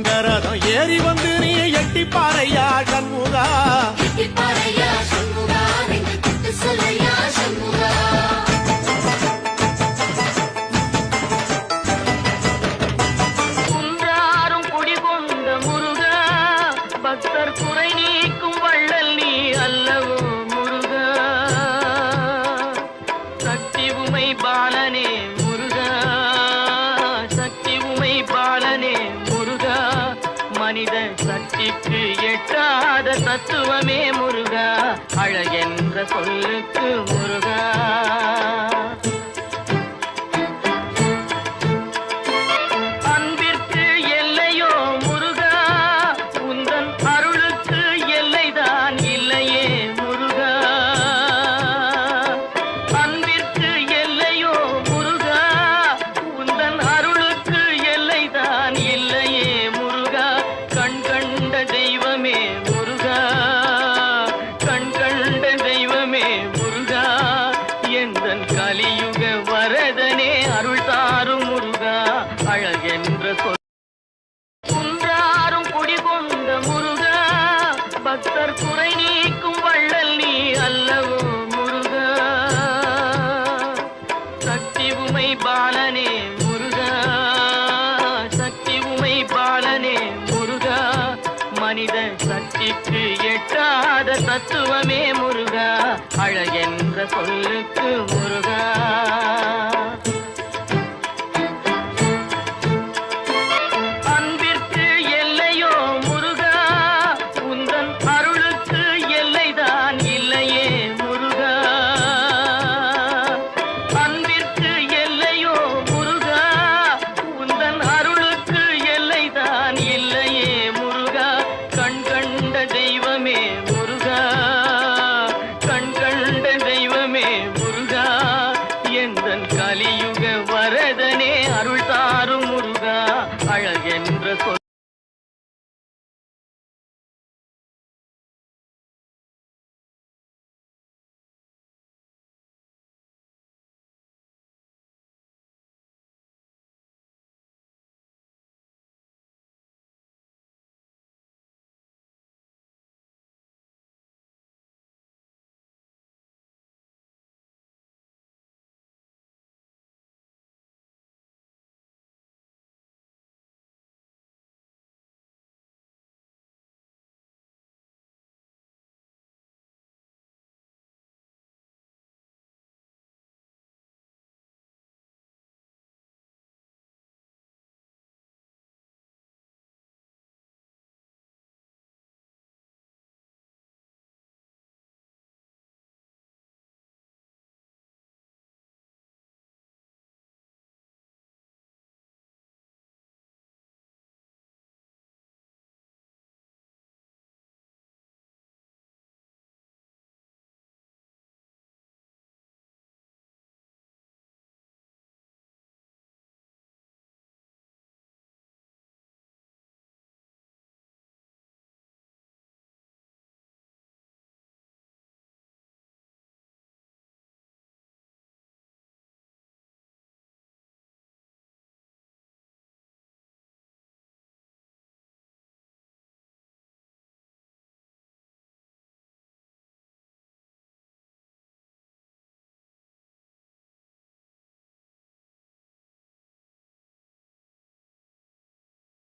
தங்கரதம் ஏறி வந்து நீ எட்டி பாறையா சண்முகா குன்றாரும் குடிகொண்ட முருகா பக்தர் குறை நீக்கும் வள்ளல் நீ அல்லவோ முருகா சக்தி உமை பாலனே முருகா சக்தி உமை பாலனே முருகா மனித சக்திக்கு எட்டாத தத்துவமே முருகா அழகென்ற சொல்லுக்கு முருகா அன்பிற்கு எல்லையோ முருகா உந்தன் அருளுக்கு எல்லைதான் இல்லையே முருகா அன்பிற்கு எல்லையோ முருகா உந்தன் அருளுக்கு எல்லைதான் இல்லையே முருகா கண் கண்ட தெய்வமே முருகா கண் கண்ட தெய்வமே முருகா எந்தன் கலியுக வரதனே அருள் தாரும் முருகா அழகென்ற சொல் குன்றாரும் குடிகொண்ட முருகா பக்தர் குறை நீக்கும் வள்ளல் நீ அல்லவோ முருகா சக்தி உமை பாலனே முருகா சக்தி உமை பாலனே முருகா மனித சக்திக்கு எட்டாத தத்துவமே முருகா அழகென்ற சொல்லுக்கு முருகா அன்பிற்கு எல்லையோ முருகா உந்தன் அருளுக்கு எல்லைதான் இல்லையே முருகா அன்பிற்கு எல்லையோ முருகா உந்தன் அருளுக்கு எல்லைதான் இல்லையே முருகா கண் கண்ட தெய்வமே முருகா கண் கண்ட தெய்வமே முருகா எந்தன் கலியுக வரதனே அருள் தாரும் முருகா அழகென்ற சொல்